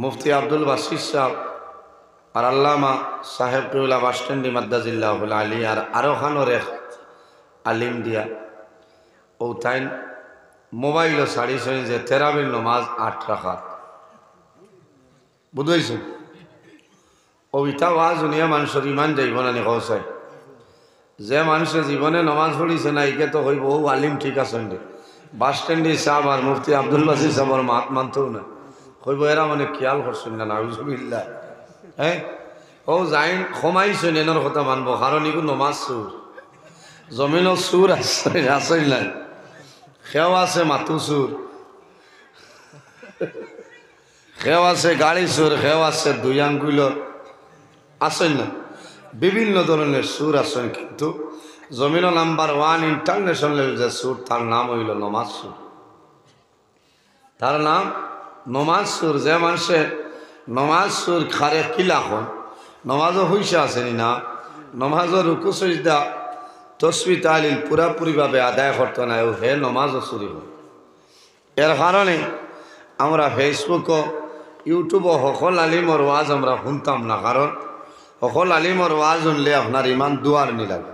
মুফতি আব্দুল বাসির সাহেব আর আল্লামা সাহেব কেউলা বাসস্ট্যান্ডি মাদ্দাজিল্লাহুল আলী আর আরো খানোর এক আলিম দিয়া ও তাই মোবাইলও সাড়ি সই যে তেরাবির নমাজ 8 রাকাত বুঝাইছেন ও ইটা ওয়াজ উনিয়া মানুষের ইমান যাইব না নিকসাই যে মানুষের জীবনে নমাজ পড়িছে না একে তো হইব ও আলিম ঠিক আছে বাসস্ট্যান্ডি সাহেব আর মুফতি আব্দুল বাসির সাহেবের মাত মানতেও না হইব এরা মানে খেয়াল করছেন না নাউজুবিল্লাহ হ্যাঁ ও যাইন কমাইছেন এনার কথা মানবো কারণ এগুলো নমাজ সুর জমিনও সুর আছে নাই খেও আছে মাতু সুর খেও আছে গাড়ি সুর খেও আছে দুই আঙ্গুল আসেন না বিভিন্ন ধরনের সুর আসেন কিন্তু জমিন নাম্বার 1 ইন্টারন্যাশনাল যে সুর তার নাম হইল নমাজ সুর তার নাম নমাজ সুর যে মানুষে নমাজ সুর খারে কিলা হন নমাজও হইসা আসেনি না নমাজও রুকু সজদা তসবি তালিল পুরাপুরিভাবে আদায় করতে না হে নমাজও চুরি হয় এর কারণে আমরা ফেসবুকও ইউটিউবও সকল আলিমর ওয়াজ আমরা শুনতাম না কারণ সকল আলিমর ওয়াজ শুনলে আপনার ইমান দুয়ার নি লাগে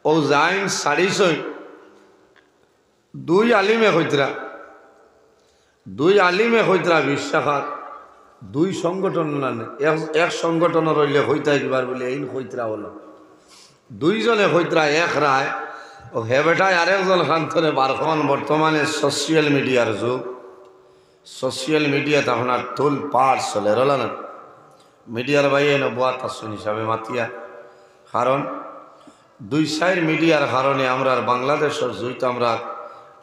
ও যাইন 6.5 দুই আলিমে হইতরা বিশ্বাসাত দুই সংগঠন না এক সংগঠন রইলে হইতা একবার বলে এই হইতরা হলো দুইজনে হইতরা এক রায় ও হে বেটায় আরেকজন খান্তরে বারখন বর্তমানে সোশ্যাল মিডিয়ার যুগ সোশ্যাল মিডিয়াতে আপনার তুল পার চলে রল না মিডিয়ার বাইরে নবাত আসুন হিসাবে মাতিয়া কারণ দুই সাইড মিডিয়ার কারণে আমরা বাংলাদেশের জুইতে আমরা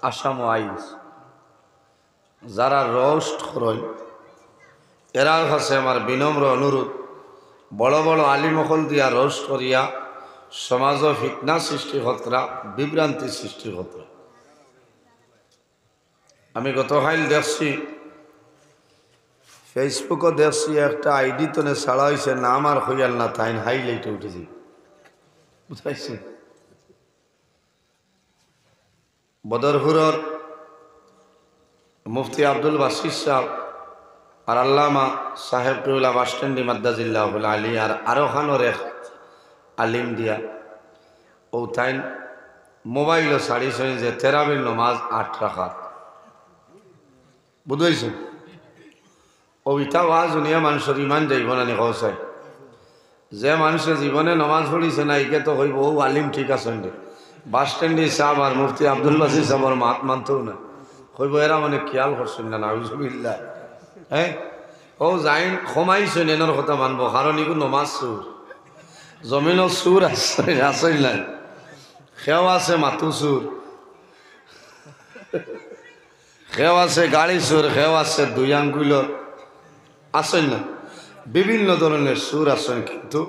আসাম আইস যারা রোস্ট করেন এরার কাছে আমার বিনম্র অনুরোধ বড় বড় আলিমহল দিয়া রোস্ট করিয়া সমাজ ফিতনা সৃষ্টি হতরা বিভ্রান্তি সৃষ্টি হতরা আমি গতকাল দেখছি ফেসবুকও দেখছি একটা আইডি তনে ছাড়া হয়েছে নাম আর হইয়াল না তাই হাইলাইটে উঠেছি বুঝাইছি বদরপুরের মুফতি আব্দুল বাসির সাহেব আর আল্লামা সাহেব কেউলা বাসস্ট্যান্ডি মাদ্দাজিল্লাহুল আলী আর আরো খানোর এক আলিম দিয়া ও তাই মোবাইলও সাড়ি সই যে তেরাবির নমাজ 8 রাকাত বুঝাইছেন ও ইটা ওয়াজ উনিয়া মানুষের ইমান যাইব না নিকসাই যে মানুষের জীবনে নমাজ পড়িছে না একে তো হইব ও আলিম ঠিক আছে বাসস্ট্যান্ডি সাহেব আর মুফতি আব্দুল বাসির সাহেবের মাত মানতেও না হইব এরা মানে খেয়াল করছেন না নাউজুবিল্লাহ হ্যাঁ ও যাইন কমাইছেন এনার কথা মানবো কারণ এগুলো নমাজ সুর জমিনও সুর আছে নাই খেও আছে মাতু সুর খেও আছে গাড়ি সুর খেও আছে দুই আঙ্গুল আসেন না বিভিন্ন ধরনের সুর আসেন কিন্তু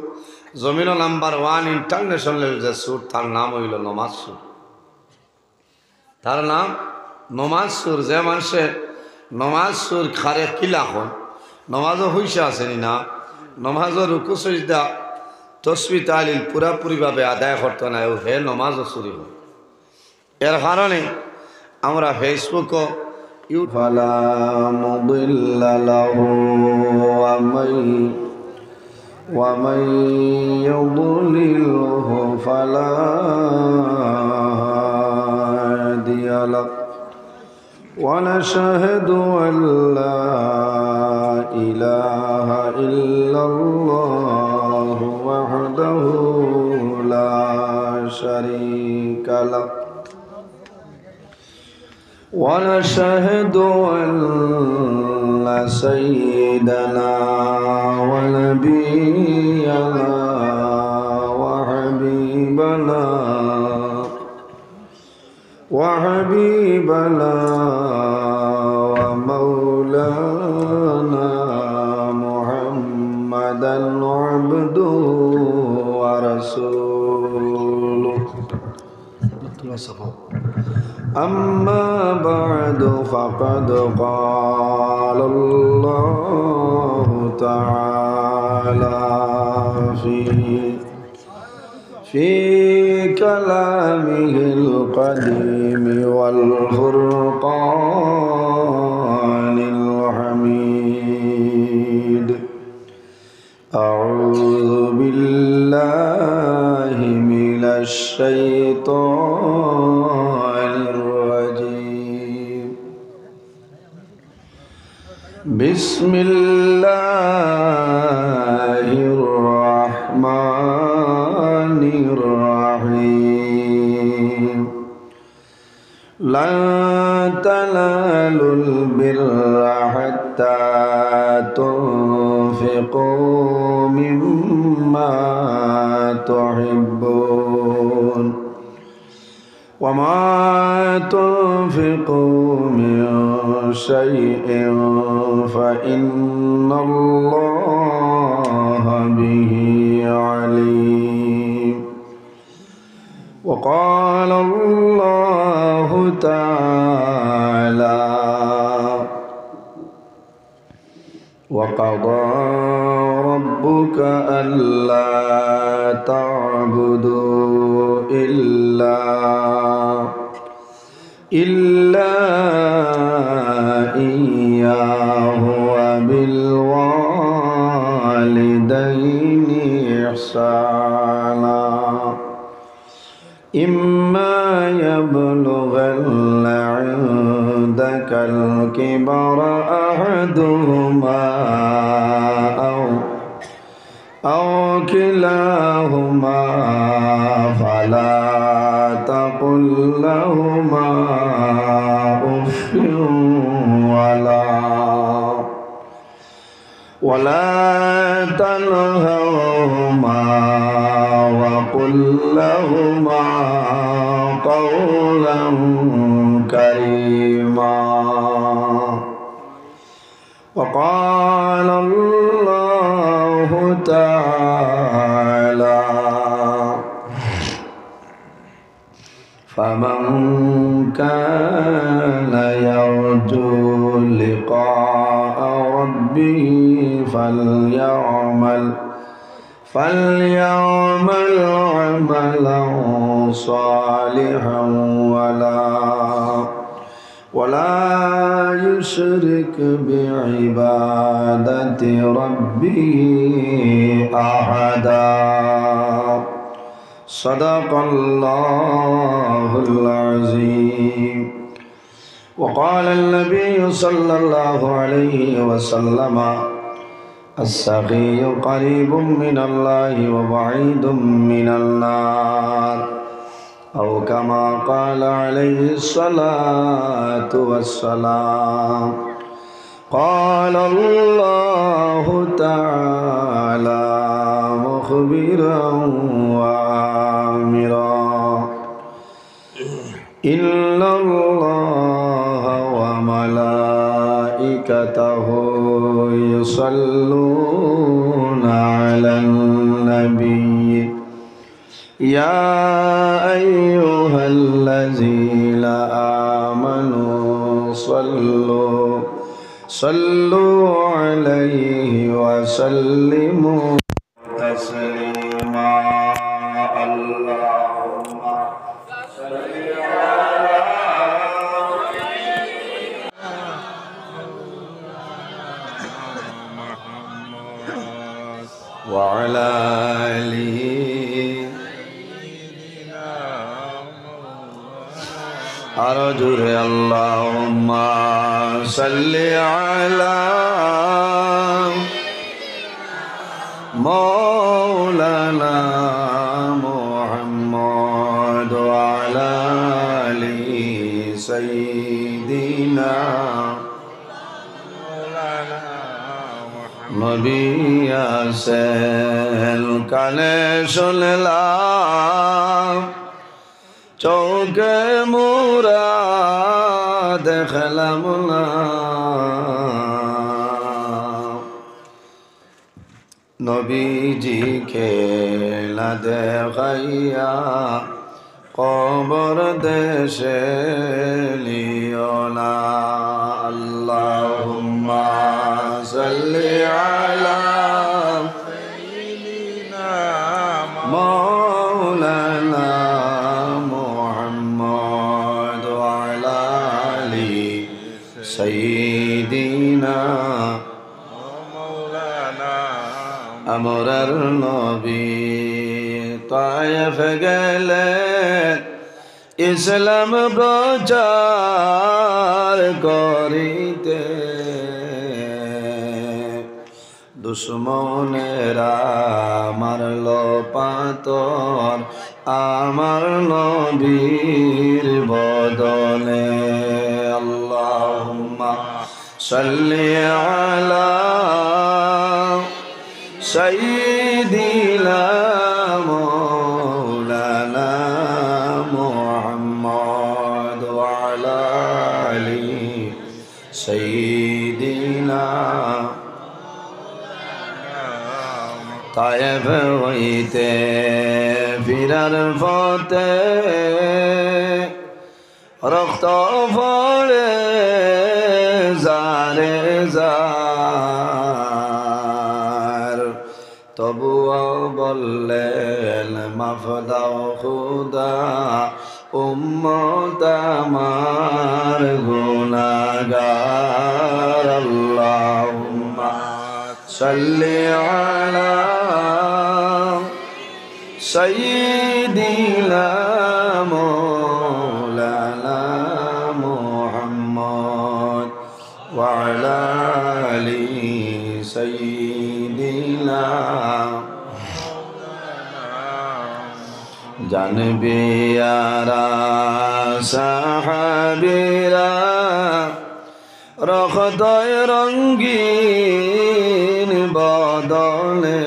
জমিন নাম্বার 1 ইন্টারন্যাশনাল যে সুর তার নাম হইল নমাজ সুর তার নাম নমাজ সুর যে মানুষে নমাজ সুর খারে কিলা হন নমাজও হইসা আসেনি না নমাজও রুকু সজদা তসবি তালিল পুরাপুরিভাবে আদায় করতে না হে নমাজও চুরি হয় এর কারণে আমরা ফেসবুকও فلا مضل له ومن يضلله فلا هادي له ونشهد أن لا إله إلا الله وحده لا شريك له ونشهد أن سيدنا ونبينا وحبيبنا ومولانا محمدا عبده ورسوله أما بعد فقد قال الله تعالى في كلامه القديم والفرقان الحميد بسم الله الرحمن الرحيم لن تنالوا البر حتى تنفقوا مما تحبون وما تنفقوا من شيء فإن الله به عليم وقال الله تعالى وقضى ربك ألا تعبدوا إلا إياه وبالوالدين إحسانا إما يبلغن عندك الكبر أحدهما أو كلاهما فلا تقل لهما أف ولا تنهرهما وقل لهما قولا كريما وقال الله تعالى فمن كان يرجو لقاء ربه فليعمل عملا صالحا ولا يشرك بعبادة ربه أحدا صدق الله العظيم وقال النبي صلى الله عليه وسلم السخي قريب من الله وبعيد من النار أو كما قال عليه الصلاة والسلام قال الله تعالى مخبرا وآمرا إن الله وملائكته يصلون على النبي يا أيها الذين آمنوا صلوا عليه وسلموا تسليما اللهم صل على محمد وعلى آله أرجو اللهم صل على مولانا محمد وعلى آل سيدنا نبي আসেন কানে শুনলাম চোখে মোরা দেখলাম না নবীজি খেলা দেখাইয়া কবর দেশে লিও না আল্লাহুম্মা সাল্লি আলা সাইয়্যিদিনা মাওলানা মুহাম্মদ ওয়া আলা আলি সাইয়্যিদিনা আমরার নবী তায়েফ গেলেন ইসলাম প্রচার করিতে দুশ্মনেরা মারল পাথর আমার নবীর বদলে। আল্লাহুম্মা সাল্লি আলা সাইয়্যিদিনা মাওলানা মুহাম্মদ ওয়া আলা আলি সাইয়্যিদিনা। তায়েব হইতে ফিরার পথে রক্ত পড়ে যারে যার, তবুও বললেন মাফ দাও খুদা উম্মত আমার গুনাহগার। আল্লাহুম্মা সাল্লি আলা সাইয়্যিদিনা মাওলানা মুহাম্মদ ওয়া আলা আলি সাইয়্যিদিনা। জানবিয়ারা সাহাবীরা রখতয় রঙ্গিন বদলে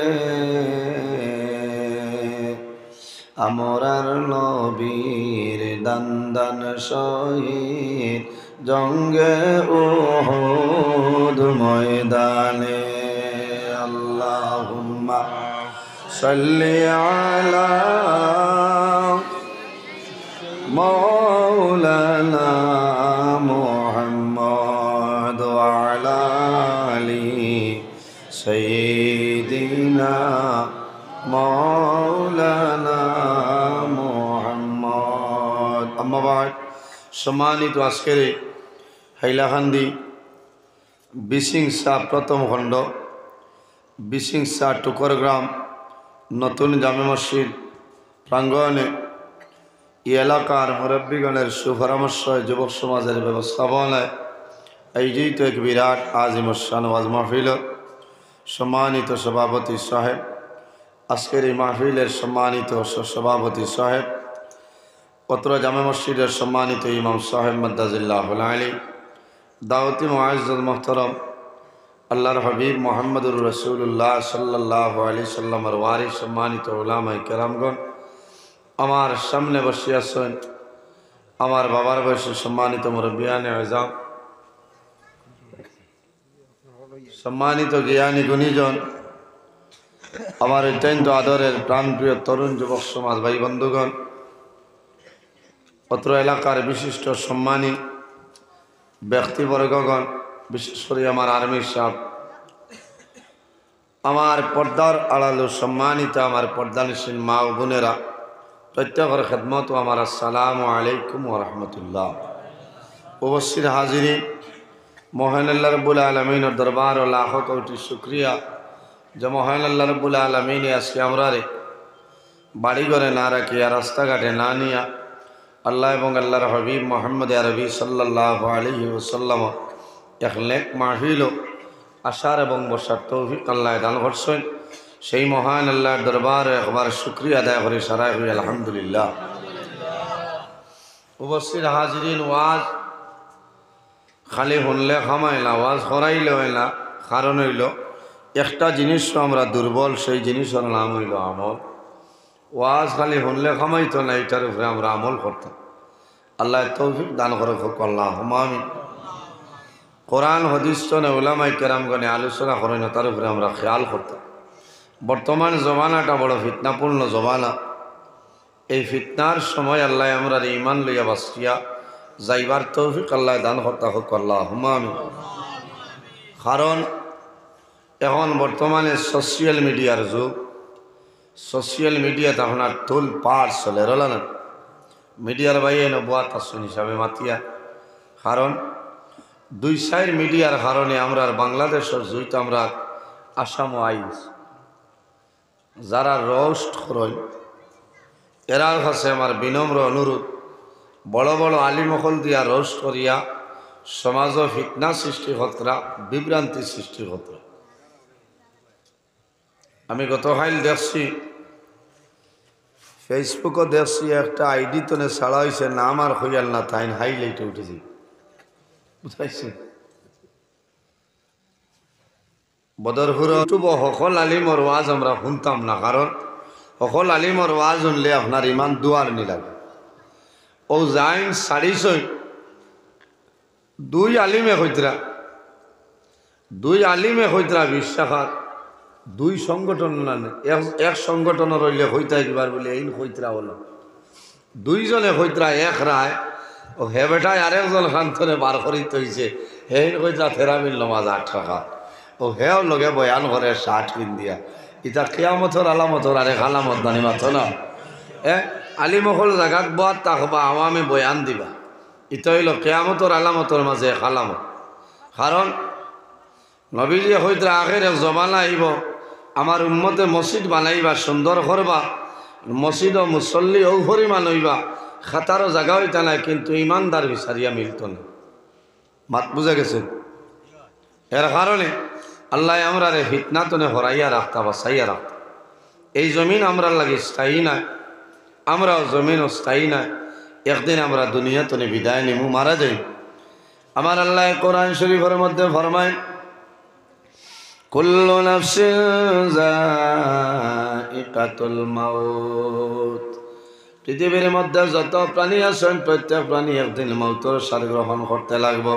আমরার নবীর দান্দান শহীদ জঙ্গে উহুদ ময়দানে। আল্লাহুম্মা সাল্লি আলা মাওলানা মুহাম্মদ ওয়া আলা আলি সাইয়্যিদিনা মাওলানা মুহাম্মদ। আম্মা বাদ, সম্মানিত আজকের হাইলাকান্দি বিশিংসা প্রথম খণ্ড বিশিংসা টুকর গ্রাম নতুন জামে মসজিদ প্রাঙ্গণে এই এলাকার মুরব্বীগণের সুপরামর্শ যুবক সমাজের ব্যবস্থাপনায় আয়োজিত এক বিরাট আজিমুশান ওয়াজ মাহফিল। সম্মানিত সভাপতি সাহেব, আজকের এই মাহফিলের সম্মানিত সভাপতি সাহেব, পত্র জামে মসজিদের সম্মানিত ইমাম সাহেব মাদ্দাজিল্লাহুল আলী, দাওয়াতি মুআজ্জাজ মুহতারাম আল্লাহর হাবিব মুহাম্মদুর রাসূলুল্লাহ সাল্লাল্লাহু আলাইহি সাল্লামের ওয়ারিস সম্মানিত উলামায়ে কেরামগণ, আমার সামনে বসে আছেন আমার বাবার বয়সে সম্মানিত মুরব্বিয়ানে আযম, সম্মানিত জ্ঞানী গুণীজন, আমার অত্যন্ত আদরের প্রাণপ্রিয় তরুণ যুবক সমাজ ভাই বন্ধুগণ, অত্র এলাকার বিশিষ্ট সম্মানী ব্যক্তিবর্গগণ, বিশেষ করে আমার আর্মি সাহেব, আমার পর্দার আড়ালো সম্মানিত আমার পর্দানিসীন মা ও বোনেরা, প্রত্যেকের খেদমত ও আমার আসসালামু আলাইকুম ওয়া রাহমাতুল্লাহ। উপস্থিত হাজিরিন, মহান আল্লাহ রাব্বুল আলামিনের দরবার ও লাখ কোটি শুকরিয়া যে মহান আল্লাহ রাব্বুল আলামিন আজকে আমরা বাড়ি ঘরে না রাখিয়া রাস্তাঘাটে না নিয়া আল্লাহ এবং আল্লাহর হাবিব মুহাম্মদ আরবি সাল্লাল্লাহু আলাইহি ওয়াসাল্লাম এক নেক মাহফিল আশার এবং বসার তৌফিক আল্লাহ দান করছেন। সেই মহান আল্লাহর দরবারে একবার শুকরিয়া আদায় করে সারাই হই আলহামদুলিল্লাহ। উপস্থিত হাজিরিন, ওয়াজ খালি শুনলে খামায় না, ওয়াজ করাইলে হয় না। কারণ হইল একটা জিনিস আমরা দুর্বল, সেই জিনিসের নাম হইল আমল। ওয়াজ খালি শুনলে খামাইতো না, এটার উপরে আমরা আমল করতাম। আল্লাহ তৌফিক দান করে আল্লাহুম্মা আমিন। কোরআন হাদিস নে উলামায়ে কেরামগণে আলোচনা করেন, তার উপরে আমরা খেয়াল করতাম। বর্তমান জমানাটা বড় ফিতনাপূর্ণ জমানা। এই ফিতনার সময় আল্লাহ আমরা ঈমান লইয়া বাঁচিয়া যাইবার তৌফিক আল্লাহ দান করতে হোক আল্লাহুম্মা আমিন। কারণ এখন বর্তমানে সোশ্যাল মিডিয়ার যুগ। সোশ্যাল মিডিয়া তখন আর তুল পার চলে রল না। মিডিয়ার বাইরে নবুয়াত আসন হিসাবে মাতিয়া। কারণ দুই সাইড মিডিয়ার কারণে আমরা বাংলাদেশের জুইতে আমরা আসাম আইস যারা রোস্ট করেন, এরার কাছে আমার বিনম্র অনুরোধ, বড় বড় আলিমহল দিয়া রোস্ট করিয়া সমাজ ফিতনা সৃষ্টি হতরা, বিভ্রান্তি সৃষ্টি হতরা। আমি গতকাল দেখছি ফেসবুকও দেখছি একটা আইডি তো ছাড়া হয়েছে, নাম আর হইয়াল না তাই হাইলাইটে উঠেছি, বুঝাইছি। বদরপুর সকল আলিমর ওয়াজ আমরা শুনতাম না, কারণ সকল আলিমর ওয়াজ শুনলে আপনার ইমান দুয়ার নি লাগে। ও যাইন 6.5 দুই আলিমে হইতরা বিশ্বাসাত দুই সংগঠন না, এক সংগঠন রইলে হইতা একবার বলে এই হইতরা হলো দুইজনে হইতরা এক রায়। ও হে বেটায় আরেকজন খান্তরে বার করিতে হয়েছে, হে হইতরা থেরামিল নমাজ 8 টাকা। ও হেও লগে বয়ান করে 60 কিন দিয়া। ইতা কেয়ামতর আলামতর আরে আলামত দানি মাথো না। আলিমহল জাগাত বাদ তাকবা আওয়ামে বয়ান দিবা, ইতা হইল কেয়ামতর আলামতর মাঝে আলামত। কারণ নবীজি হইতরা আগের এক জমানা আইব, আমার উম্মতে মসজিদ বানাইবা, সুন্দর করবা, মসজিদ ও মুসল্লি ও পরিমাণ হইবা, খাতারও জায়গা হইতা নাই, কিন্তু ইমানদার বিচারিয়া মিলত না। মাত বুঝা গেছে? এর কারণে আল্লাহ আমরা রে ফিতনাতনে হরাইয়া রাখতা, বাসাইয়া রাখতা। এই জমিন আমরা লাগে স্থায়ী নাই, আমরাও জমিনও স্থায়ী নাই। একদিন আমরা দুনিয়াতনে বিদায় নিমু, মারা যাই। আমার আল্লাহ কোরআন শরীফের মধ্যে ফরমায়, কুল্লু নাফসিন যায়িকাতুল মাউত। পৃথিবীর মধ্যে যত প্রাণী আছেন প্রত্যেক প্রাণী একদিন মৌতের স্বাদ গ্রহণ করতে লাগব।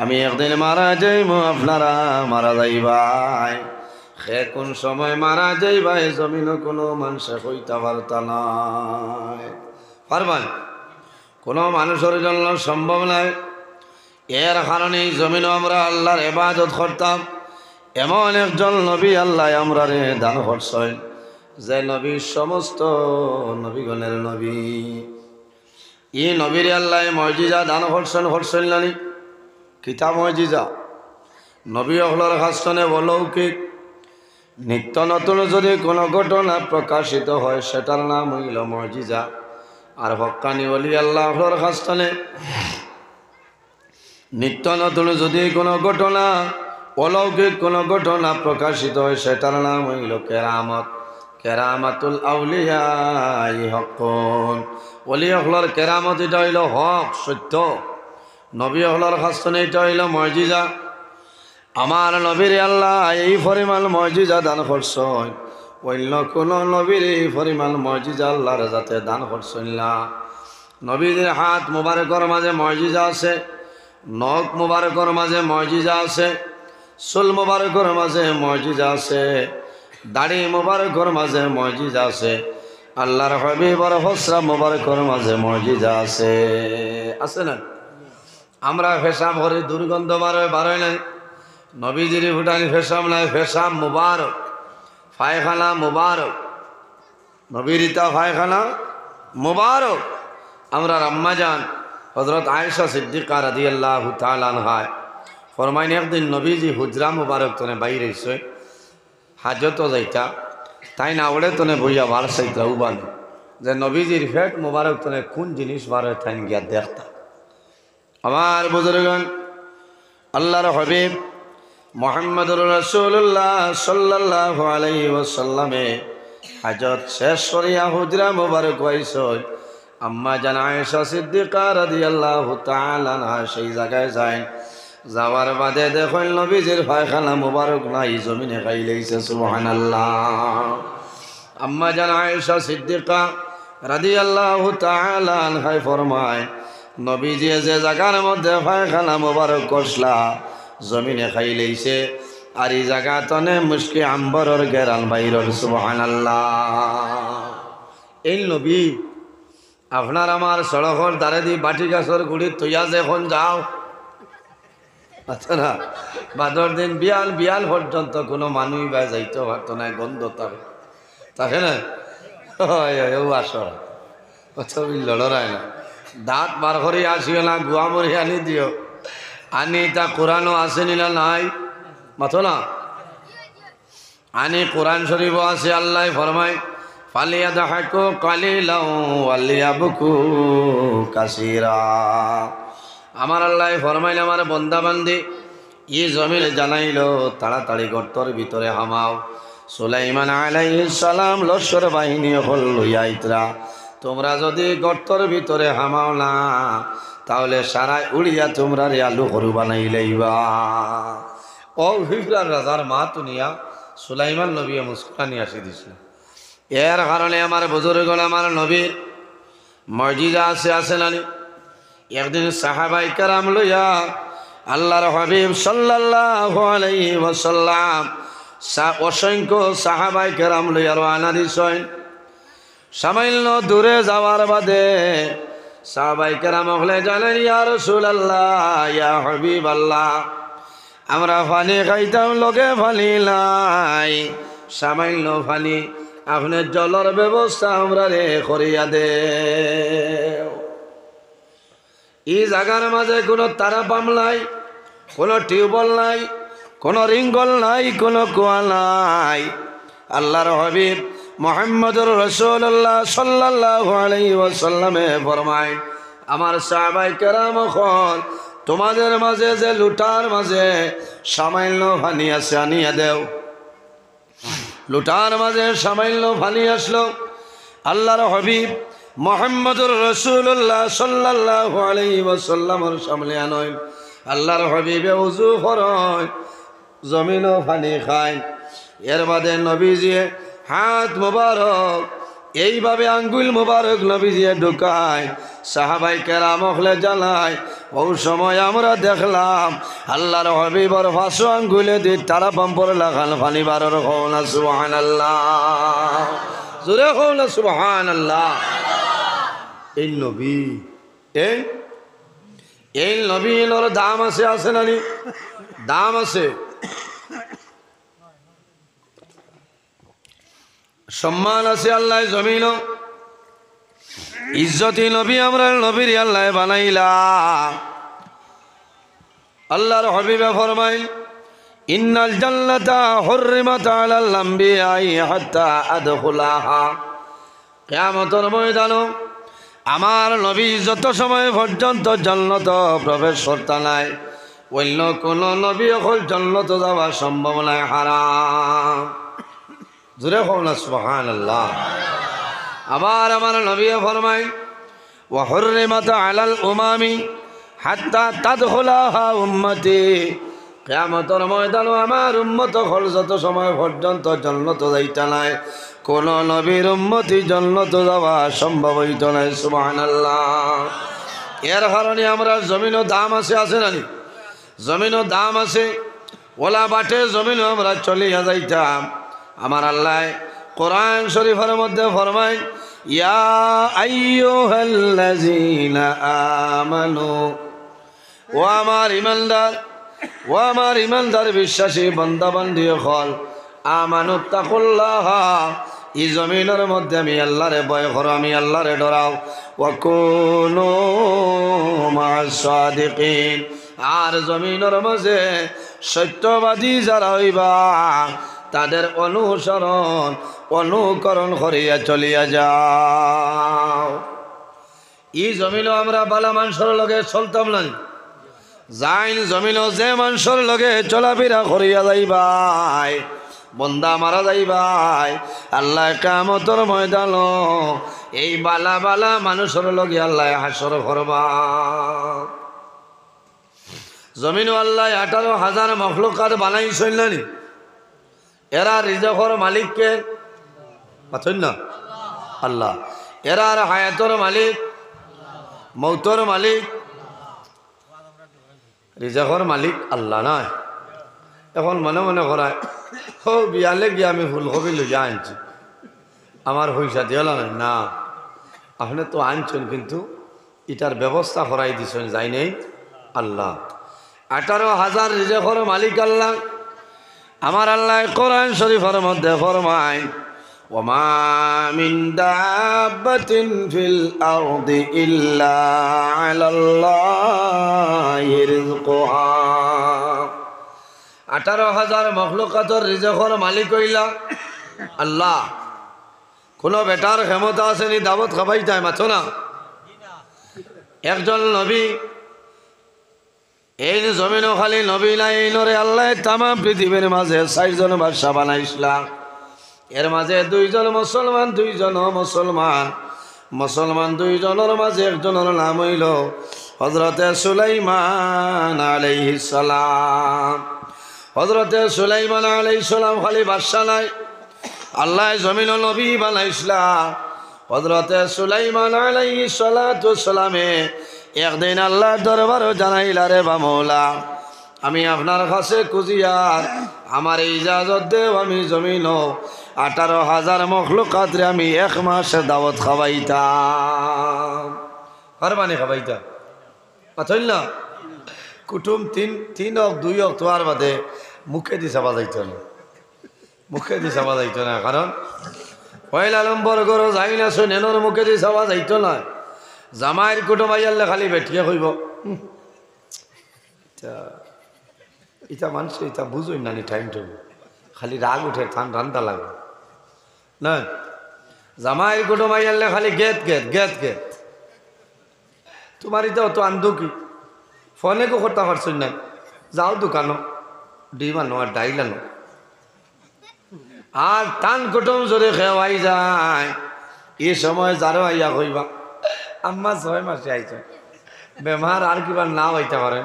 আমি একদিন মারা যাইব, আপনারা মারা যাইবাই। সে কোন সময় মারা যাইবাই জমিনও কোনো মানুষে কইতে পারতা নাই, পারবান কোনো মানুষের জন্য সম্ভব নাই। এর কারণে জমিনও আমরা আল্লাহর ইবাদত করতাম। এমন একজন নবী আল্লাহ আমরা রে দান করছেন, যে নবী সমস্ত নবীগণের নবী। ই নবীর আল্লাহ মজিজা দান করছেন নানি কিতা মজিজা? নবী অহলার হাসনে অলৌকিক নিত্য নতুন যদি কোনো ঘটনা প্রকাশিত হয়, সেটার নাম হইল মজিজা। আর হক্কানি ওলি আল্লাহ অহলার হাসনে নিত্য নতুন যদি কোনো ঘটনা, অলৌকিক কোনো ঘটনা প্রকাশিত হয়, সেটার নাম হইল কেরামত। কেরামাতুল আউলিয়া হকন, ওলি হলার কেরামত এটা হইল হক, সত্য। নবী হলার হাসনে এটা হইল মজিজা। আমার নবীর আল্লাহ এই পরিমাণ মজিজা দান করছেন, অন্য কোনো নবীর এই পরিমাণ মজিজা আল্লাহর যাতে দান করছেন না। নবীর হাত মুবারকর মাঝে মজিজা আছে, নখ মুবারকর মাঝে মজিজা আছে, চুল মুবারকর মাঝে মজিজা আছে, দাড়ি মুবারকর মাঝে মজিজা আছে, আল্লাহর হাবিবর হসরা মুবারকর মাঝে মজিজা আছে। আছে না? আমরা পেশাব করে দুর্গন্ধ বারোয় নাই, নবীজির ফুটানি পেশাব নাই, পেশাব মুবারক, পায়খানা মুবারক, নবীর ইতা পায়খানা মুবারক। আমরা আম্মা জান হযরত আয়েশা সিদ্দিকা রাদিয়াল্লাহু তাআলা আনহা ফরমাইন, একদিন নবীজি হুজরা মুবারক তনে বাইরে হইছে, হাজত যাইতা, তাই না ওড়ে তনে বইয়া বার সাইতা উবান, যে নবীজির ফেট মুবারক তনে কোন জিনিস বার হয় তাই গিয়া দেখতা। আমার বুজুর্গণ, আল্লাহর হাবিব মুহাম্মদুর রাসূলুল্লাহ সাল্লাল্লাহু আলাইহি ওয়াসাল্লামে হাজত শেষ করিয়া হুজরা মুবারক হইছে। আম্মা জান আয়েশা সিদ্দিকা রাদিয়াল্লাহু তাআলা আনহা সেই জায়গায় যায়। যাওয়ার বাদে দেখেন নবীজির পায়খানা মুবারক নাই, জমিনে খাইলেইছে। সুবহানাল্লাহ। আম্মা জান আয়েশা সিদ্দিকা রাদিয়াল্লাহু তাআলা আনহা ফরমায়, নবীজি যে জায়গার মধ্যে পায়খানা মুবারক করছলা জমিনে খাইলেইছে, আর এই জায়গা তনে মুশকি আম্বরের গেরান বাইরর। সুবহানাল্লাহ। এই নবী আপনার আমার সড়কর দ্বারে দি বাটি গাছর গুড়ি তৈয়া যখন যাও, আচ্ছা না, বাদর দিন বিয়াল পর্যন্ত কোনো মানুষ বা যাইতে পারতো না, গন্ধ থাকে না। আসর ছবি লড়াই না, দাঁত বার করে আসিও না, গুয়া মরি আনি দিও, আনি তা কোরআনও আসেনি না নাই মাথো না, আনি কোরআন শরীফও আছে। আল্লাহ ফরমায়, ফালিয়াদহাকু কালিলাও ওয়ালিয়াবকু কাসীরা। আমার আল্লাহ ফরমাইল, আমার বন্দা বান্দি ই জমিনে জানাইল, তাড়াতাড়ি গর্তর ভিতরে হামাও, সুলাইমান আলাইহিস সালাম লস্কর বাহিনী হল লইয়া আইতরা তোমরা যদি গর্তর ভিতরে হামাও না তাহলে সারাই উড়িয়া তোমরা রে আলু হরু বানাই লইবা। ও হিজরার রাজার মা তুনিয়া সুলাইমান নবী মুস্কানি আসি দিছিল। এর কারণে আমার বুজুর্গণ আমার নবীর মর্যাদা আছে নানি। একদিন সাহাবাই কেরাম লইয়া আল্লাহর হাবিব সাল্লাল্লাহু আলাইহি ওয়াসাল্লাম অসংখ্য সাহাবাই কেরাম লইয়া রওনা দিছেন। সামান্য দূরে যাওয়ার বাদে সাহাবাই কেরাম হলে জানেন ইয়া রাসূলুল্লাহ ইয়া হাবিবাল্লাহ আমরা পানি খাইতাম লগে পানি নাই, সামান্য পানি আপনার জলের ব্যবস্থা আমরা রে করিয়া দে। এই জায়গার মাঝে কোনো তারা পাম্প নাই, কোনো টিউবওয়েল নাই, কোনো রিঙ্গল নাই, কোনো কুয়া নাই। আল্লাহর হাবিব মুহাম্মদুর রাসূলুল্লাহ সাল্লাল্লাহু আলাইহি ওয়াসাল্লামে ফরমায় আমার সাহাবায়ে কেরাম হল তোমাদের মাঝে যে লুটার মাঝে সামান্য পানি আছে আনিয়া দেও। লুটার মাঝে সামান্য পানি আসলো। আল্লাহর হাবিব মুহাম্মদুর রাসূলুল্লাহ সাল্লাল্লাহু আলাইহি ওয়াসাল্লামের সামনে আনয়। আল্লাহর হাবিবে ওযু করেন, জমিনও পানি খায়। এর বাদে নবীজি হাত মোবারক এইভাবে আঙ্গুল মোবারক নবীজি ঢুকায়, সাহাবাই কেরাম হলে জ্বালায়। ও সময় আমরা দেখলাম আল্লাহর হাবিবর ফাঁসো আঙ্গুলে দিয়ে তারা পাম্পর লাগান পানি বারোর হও না সুবহানাল্লাহ, জোরে হও না সুবহানাল্লাহ। এই নবী এই নবীর দাম আছে নানি, দাম আছে, সম্মান আছে। আল্লাহ জমিন ইজ্জতি নবী আমরা নবীর আল্লাহ বানাইলা। আল্লাহর হাবিবে ফরমাইল ইন্নাল জান্নাতা হুররিমাত আলাল আমবিয়াই হাত্তা আদখুলাহা। কিয়ামতের ময়দানে আমার নবী যত সময় পর্যন্ত জান্নাত প্রবেশ করতে নাই, অন্য কোন নবী হল জান্নাত যাওয়া সম্ভব নয়, হারাম। জোরে হও না সুবহানাল্লাহ। আবার আমার নবী ফরমায় ওয়া হুররিমাত আলাল উমামি হাত্তা তাদখুলাহা উম্মতি। কিয়ামতের ময়দানে আমার উম্মত হল যত সময় পর্যন্ত জান্নাত যাইতা নাই, কোন নবীর উম্মতি জান্নাত যাওয়া সম্ভব হইত না, সুবহানাল্লাহ। এর কারণে আমরা জমিনও দাম আছে নানি, জমিনও দাম আছে। ওলা বাটে জমিনও আমরা চলিয়া যাইতাম। আমার আল্লাহ কোরআন শরীফের মধ্যে ফরমায় ইয়া আইয়ুহাল্লাযীনা আমানু, ও আমার ইমানদার বিশ্বাসী বান্দা বান্দি হল আমানুত্তাকুল্লাহ, এই জমিনের মধ্যে আমি আল্লাহরে ভয় করো, আমি আল্লাহরে ডরাও। ওয়া কুনু মা'আস সাদিকিন, আর জমিনের মাঝে সত্যবাদী যারা হইবা তাদের অনুকরণ করিয়া চলিয়া যাও। এই জমিনও আমরা বালা মানুষের লগে চলতাম না, যাইন জমিনও যে মানুষের লগে চলাফেরা করিয়া যাইবাই, বন্দা মারা যাইবাই, আল্লাহ কিয়ামতের ময়দান এই বালা বালা মানুষের লগে আল্লাহ হাসর করবা। জমিনও আল্লাহ 18,000 মখলুকাত বানাইছেন না, এরা রিজকের মালিককে পাচ্ছেন না আল্লাহ, এরা আর হায়াতর মালিক, মৌতর মালিক, রিজকের মালিক আল্লাহ নয়। এখন মনে মনে করায় ও বিয়ালে গিয়ে আমি ফুলকপি লইয়া আনছি, আমার পয়সা দিয়ে না, আপনি তো আনছেন কিন্তু এটার ব্যবস্থা করাই দিচ্ছেন যাই নেই আল্লাহ। 18,000 রিজকের মালিক আল্লাহ। আমার আল্লাহ কোরআন শরীফের মধ্যে ফরমায় ওমা মিন দাব্বাতিন ফিল আরদি ইল্লা আলাল্লাহি রিজকুহা। 18,000 মখলুকাতের রিজকের মালিক হইলা আল্লাহ। কোন বেটার ক্ষমতা আসেনি দাওয়াত খাবাই তাই মাথো না। একজন নবী, এই জমিনও খালি নবী নাই, নরে আল্লাহ তামাম পৃথিবীর মাঝে 4 জন বাদশা বানাইছিলাম। এর মাঝে দুইজন মুসলমান মুসলমান দুইজনের মাঝে একজনের নাম হইল হযরতে সুলাইমান আলাইহিস সালাম। হযরতে সুলাইমান আলাইহিস সালাম খালি বাদশা নাই, আল্লাহ জমিন নবী বানাইছিলা। হযরতে সুলাইমান আলাইহিস সালাতু সালামে একদিন আল্লাহর দরবারে জানাইলা, রে বা মওলা, আমি আপনার কাছে কুজিয়ার, আমার ইজাজত দেও, আমি জমিন 18,000 মখলুকাতরে আমি 1 মাস দাওয়াত খাওয়াইতাম। পারবানি খাওয়াইতাম পাথইল না কুটুম 3 হোক 2 হোক তোয়ার বাদে মুখে দি চাবা যাইত না, মুখে দি চাবা যাইত না। কারণ পয়লা নম্বর গরো যাই না নেনর মুখে দি চাবা যাইত না। জামাইয়ের কুটুম আইয়ালে খালি বেঠিয়ে কইব, এটা মানুষ এটা বুঝই না টাইম টেবিল, খালি রাগ উঠে ঠান্ডা লাগে না। জামাইয়ের কুটুম আইয়ালে খালি গেত গেত গেত গেত। তোমার এটা অত আন্দো কি ফোনে কো করতে পারছই না, যাও দোকানো ডিম আনো আর ডাইল আনো। আর টান কুটুম যদি খেওয়াই যায়, এই সময় যারও আইয়া কইবা, আম্মা 6 মাসে আইছে, বেমার আর কিবা না হইতে পারে,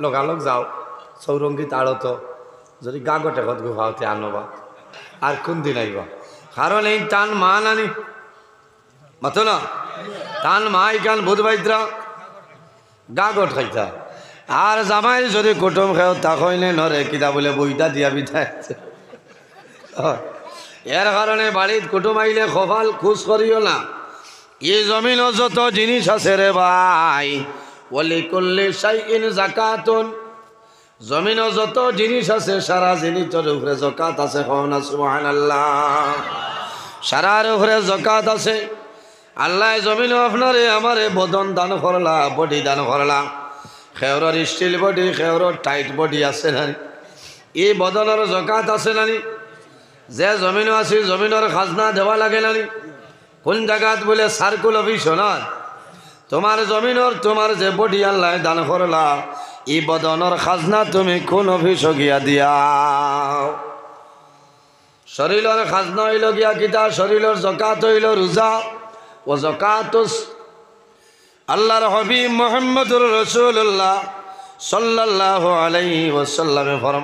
লগালগ যাও চৌরঙ্গি তাড়ত যদি গাগটে ঘট গুফাওতে আনবা। আর কোন দিন আইবা? কারণ এই টান মা নানি মাতো না, টান মা ইকান বুধবাইত্রা গাগট খাইতা। আর জামাই যদি কুটুম খেও তা কইলে নরে কিতা বলে বইটা দিয়া বিঠাই। এর কারণে বাড়িত কুটুম আইলে কপাল খুশ করিও না। এই জমিন যত জিনিস আছে রে ভাই, ওলি কুল্লি শাইইন যাকাতুন, জমিন যত জিনিস আছে সারা জিনিসের উপরে যাকাত আছে। কওনা সুবহানাল্লাহ। সারার উপরে যাকাত আছে। আল্লাহ জমিন আপনারে আমারে বদন দান করলা, বডি দান করলা। খেওরর স্টিল বডি, খেওরর টাইট বডি আছে না, এই বদনের যাকাত আছে নানি। যে জমিন আছে জমিনের খাজনা দেওয়া লাগে নানি। কোন জায়গাত বলে সার্কুল অফিস না, তোমার জমিনের তোমার যে বডি আল্লাহ দান করলা, এই বদনের খাজনা তুমি কোন অফিস গিয়া দিয়াও। শরীরের খাজনা হইল গিয়া কিতা, শরীরের যাকাত হইল রোজা। ও যাকাত আল্লাহর হাবিব মুহাম্মদুর রাসূলুল্লাহ সাল্লাল্লাহু আলাইহি ওয়াসাল্লামে ফরমান।